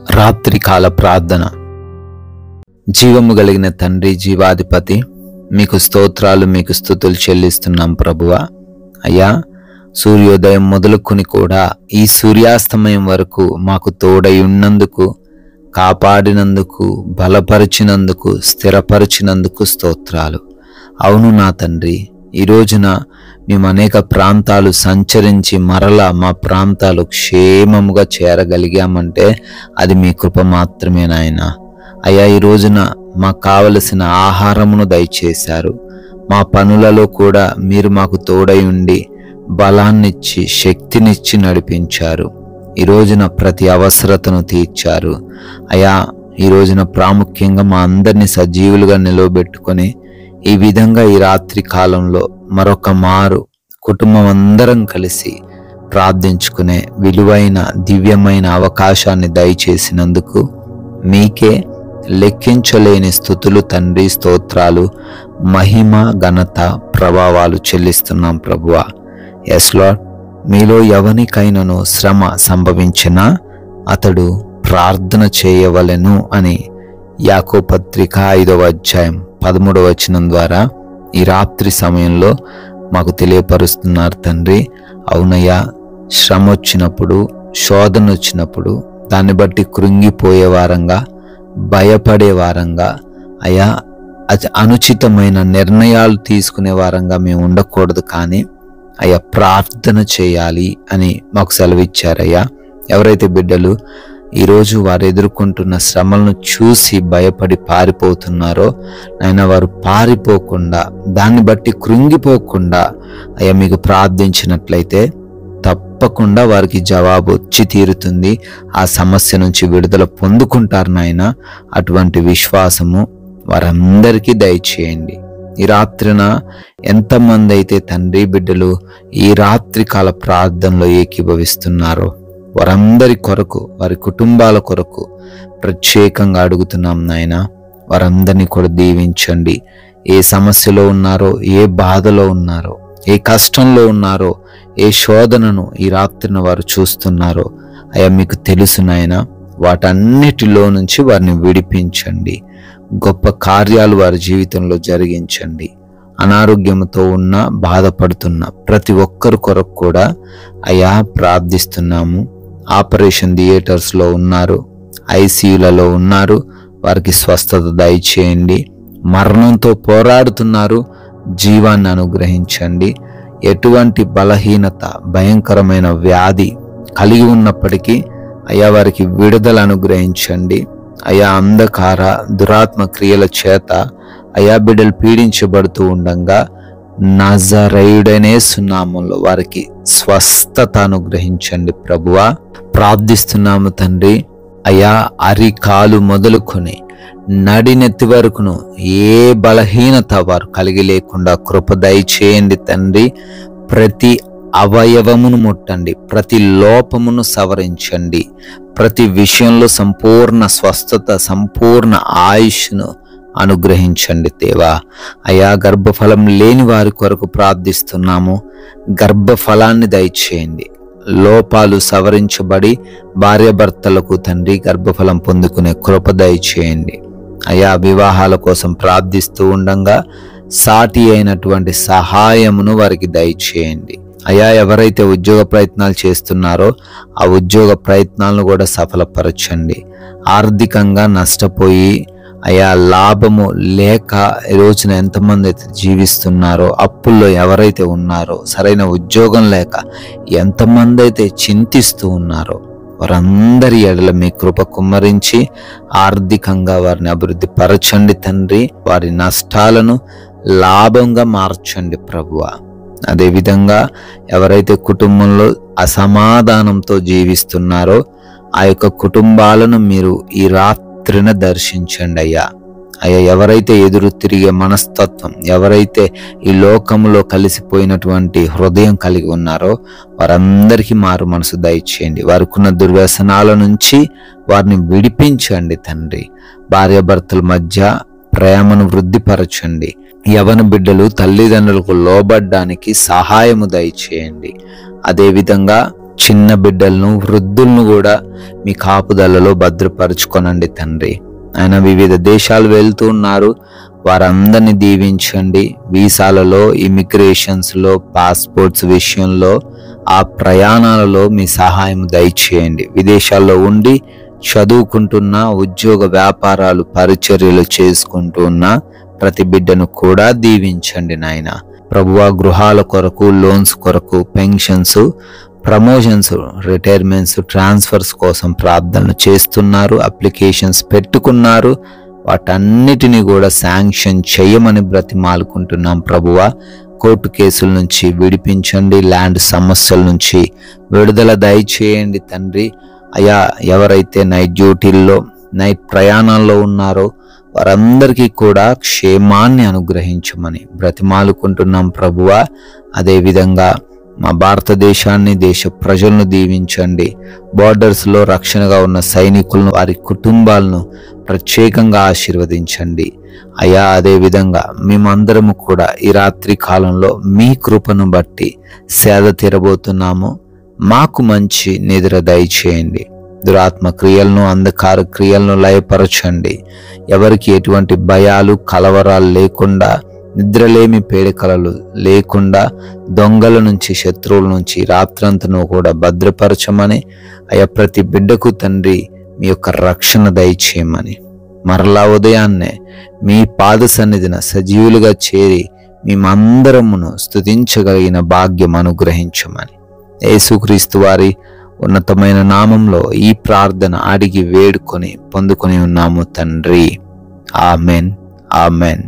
రాత్రికాల ప్రార్థన. జీవము కలిగిన తండ్రి, జీవాధిపతి, మీకు స్తోత్రాలు, మీకు స్తుతులు చెల్లిస్తున్నాం ప్రభువా. అయ్యా, సూర్యోదయం మొదలుకొని కూడా ఈ సూర్యాస్తమయం వరకు మాకు తోడై ఉన్నందుకు, కాపాడినందుకు, బలపరిచినందుకు, స్థిరపరిచినందుకు స్తోత్రాలు. అవును నా తండ్రి, ఈ రోజున మేము అనేక ప్రాంతాలు సంచరించి మరలా మా ప్రాంతాలు క్షేమముగా చేరగలిగామంటే అది మీ కృప మాత్రమే నాయనా. అయ్యా, ఈ రోజున మాకు కావలసిన ఆహారమును దయచేశారు. మా పనులలో కూడా మీరు మాకు తోడై ఉండి బలాన్నిచ్చి శక్తినిచ్చి నడిపించారు. ఈ రోజున ప్రతి అవసరతను తీర్చారు. అయ్యా, ఈ రోజున ప్రాముఖ్యంగా మా అందరినీ సజీవులుగా నిలవబెట్టుకొని ఈ విధంగా ఈ రాత్రి కాలంలో మరొక మారు కుటుంబం అందరం కలిసి ప్రార్థించుకునే విలువైన దివ్యమైన అవకాశాన్ని దయచేసినందుకు మీకే లెక్కించలేని స్తుతులు తండ్రి, స్తోత్రాలు, మహిమ, ఘనత, ప్రభావాలు చెల్లిస్తున్నాం ప్రభువా. ఎస్ లార్డ్, మీలో ఎవనికైనను శ్రమ సంభవించినా అతడు ప్రార్థన చేయవలెను అని యాకోబు పత్రిక 5వ అధ్యాయం 13వ వచనం ద్వారా ఈ రాత్రి సమయంలో మాకు తెలియపరుస్తున్నారు తండ్రి. అవునయ్యా, శ్రమ వచ్చినప్పుడు, శోధన వచ్చినప్పుడు దాన్ని బట్టి కృంగిపోయే వారంగా, భయపడే వారంగా, అయ్యా అనుచితమైన నిర్ణయాలు తీసుకునే వారంగా మేము ఉండకూడదు, కానీ అయ్యా ప్రార్థన చేయాలి అని మాకు సెలవిచ్చారయ్యా. ఎవరైతే బిడ్డలు ఈరోజు వారు ఎదుర్కొంటున్న శ్రమలను చూసి భయపడి పారిపోతున్నారో నాయన, వారు పారిపోకుండా, దాన్ని బట్టి కృంగిపోకుండా అయ్యా మీకు ప్రార్థించినట్లయితే తప్పకుండా వారికి జవాబు వచ్చి తీరుతుంది. ఆ సమస్య నుంచి విడుదల పొందుకుంటారు నాయన. అటువంటి విశ్వాసము వారందరికీ దయచేయండి. ఈ రాత్రిన ఎంతమంది అయితే తండ్రి బిడ్డలు ఈ రాత్రి కాల ప్రార్థనలో ఏకీభవిస్తున్నారో వారందరి కొరకు, వారి కుటుంబాల కొరకు ప్రత్యేకంగా అడుగుతున్నాం నాయన. వారందరినీ కూడా దీవించండి. ఏ సమస్యలో ఉన్నారో, ఏ బాధలో ఉన్నారో, ఏ కష్టంలో ఉన్నారో, ఏ శోధనను ఈ రాత్రిన వారు చూస్తున్నారో అయ్యా మీకు తెలుసు నాయన. వాటన్నిటిలో నుంచి వారిని విడిపించండి. గొప్ప కార్యాలు వారి జీవితంలో జరిగించండి. అనారోగ్యంతో ఉన్న, బాధపడుతున్న ప్రతి ఒక్కరి కొరకు కూడా అయ్యా ప్రార్థిస్తున్నాము. ఆపరేషన్ థియేటర్స్లో ఉన్నారు, ఐసీయూలలో ఉన్నారు, వారికి స్వస్థత దయచేయండి. మరణంతో పోరాడుతున్నారు, జీవాన్ని అనుగ్రహించండి. ఎటువంటి బలహీనత, భయంకరమైన వ్యాధి కలిగి ఉన్నప్పటికీ అయ్యా వారికి విడుదల అనుగ్రహించండి. అయా అంధకార దురాత్మ క్రియల చేత అయా బిడ్డలు పీడించబడుతూ ఉండగా నజరేయుడైన యేసు నామములో వారికి స్వస్థత అనుగ్రహించండి ప్రభువా. ప్రార్థిస్తున్నాము తండ్రి. అయా అరికాలు మొదలుకొని నడినెత్తి వరకును ఏ బలహీనత వారు కలిగి లేకుండా కృప దయచేయండి తండ్రి. ప్రతి అవయవమును ముట్టండి, ప్రతి లోపమును సవరించండి, ప్రతి విషయంలో సంపూర్ణ స్వస్థత, సంపూర్ణ ఆయుష్ను అనుగ్రహించండి దేవా. అయా గర్భఫలం లేని వారి కొరకు ప్రార్థిస్తున్నాము. గర్భఫలాన్ని దయచేయండి. లోపాలు సవరించబడి భార్యాభర్తలకు తండ్రి గర్భఫలం పొందుకునే కృప దయచేయండి. అయా వివాహాల కోసం ప్రార్థిస్తూ ఉండగా సాటి అయినటువంటి సహాయమును వారికి దయచేయండి. అయా ఎవరైతే ఉద్యోగ ప్రయత్నాలు చేస్తున్నారో ఆ ఉద్యోగ ప్రయత్నాలను కూడా సఫలపరచండి. ఆర్థికంగా నష్టపోయి అయా లాభము లేక ఈ రోజున ఎంతమంది అయితే జీవిస్తున్నారో, అప్పుల్లో ఎవరైతే ఉన్నారో, సరైన ఉద్యోగం లేక ఎంతమంది అయితే చింతిస్తూ ఉన్నారో వారందరి ఎడల మీ కృప కుమ్మరించి ఆర్థికంగా వారిని అభివృద్ధి పరచండి తండ్రి. వారి నష్టాలను లాభంగా మార్చండి ప్రభువా. అదేవిధంగా ఎవరైతే కుటుంబంలో అసమాధానంతో జీవిస్తున్నారో ఆ యొక్క కుటుంబాలను మీరు ఈ రాత్రిన దర్శించండి అయ్యా. అయ్యా ఎవరైతే ఎదురు తిరిగే మనస్తత్వం, ఎవరైతే ఈ లోకంలో కలిసిపోయినటువంటి హృదయం కలిగి ఉన్నారో వారందరికీ మారు మనసు దయచేయండి. వారికి ఉన్న దుర్వ్యసనాల నుంచి వారిని విడిపించండి తండ్రి. భార్యాభర్తల మధ్య ప్రేమను వృద్ధిపరచండి. యవన బిడ్డలు తల్లిదండ్రులకు లోబడ్డానికి సహాయము దయచేయండి. అదేవిధంగా చిన్న బిడ్డలను, వృద్ధులను కూడా మీ కాపుదలలో భద్రపరుచుకొనండి తండ్రి. ఆయన వివిధ దేశాలు వెళ్తూ ఉన్నారు, వారందరినీ దీవించండి. వీసాలలో, ఇమిగ్రేషన్స్లో, పాస్పోర్ట్స్ విషయంలో, ఆ ప్రయాణాలలో మీ సహాయం దయచేయండి. విదేశాల్లో ఉండి చదువుకుంటున్న, ఉద్యోగ వ్యాపారాలు పరిచర్యలు చేసుకుంటూ ఉన్న ప్రతి బిడ్డను కూడా దీవించండి నాయన. ప్రభువా, గృహాల కొరకు, లోన్స్ కొరకు, పెన్షన్స్, ప్రమోషన్స్, రిటైర్మెంట్స్, ట్రాన్స్ఫర్స్ కోసం ప్రార్థనలు చేస్తున్నారు, అప్లికేషన్స్ పెట్టుకున్నారు. వాటన్నిటిని కూడా శాంక్షన్ చేయమని బ్రతిమాలుకుంటున్నాం ప్రభువా. కోర్టు కేసుల నుంచి విడిపించండి, ల్యాండ్ సమస్యల నుంచి విడుదల దయచేయండి తండ్రి. అయా, ఎవరైతే నైట్ డ్యూటీల్లో, నైట్ ప్రయాణాల్లో ఉన్నారో వారందరికీ కూడా క్షేమాన్ని అనుగ్రహించమని బ్రతిమాలుకుంటున్నాం ప్రభువా. అదేవిధంగా మా భారతదేశాన్ని, దేశ ప్రజలను దీవించండి. బార్డర్స్లో రక్షణగా ఉన్న సైనికులను, వారి కుటుంబాలను ప్రత్యేకంగా ఆశీర్వదించండి అయ్యా. అదేవిధంగా మేమందరము కూడా ఈ రాత్రి కాలంలో మీ కృపను బట్టి సేద తీరబోతున్నాము. మాకు మంచి నిద్ర దయచేయండి. దురాత్మ క్రియలను, అంధకార క్రియలను లయపరచండి. ఎవరికి ఎటువంటి భయాలు, కలవరాలు లేకుండా, నిద్రలేమి పేడకలలు లేకుండా, దొంగల నుంచి, శత్రువుల నుంచి రాత్రంతను కూడా భద్రపరచమని అయ్యా, ప్రతి బిడ్డకు తండ్రి మీ యొక్క రక్షణ దయచేయమని, మరలా ఉదయాన్నే మీ పాద సన్నిధిన సజీవులుగా చేరి మేమందరమును స్తుతించగలిగిన భాగ్యం అనుగ్రహించమని యేసుక్రీస్తు వారి ఉన్నతమైన నామంలో ఈ ప్రార్థన అడిగి వేడుకొని పొందుకొని ఉన్నాము తండ్రి. Amen, amen.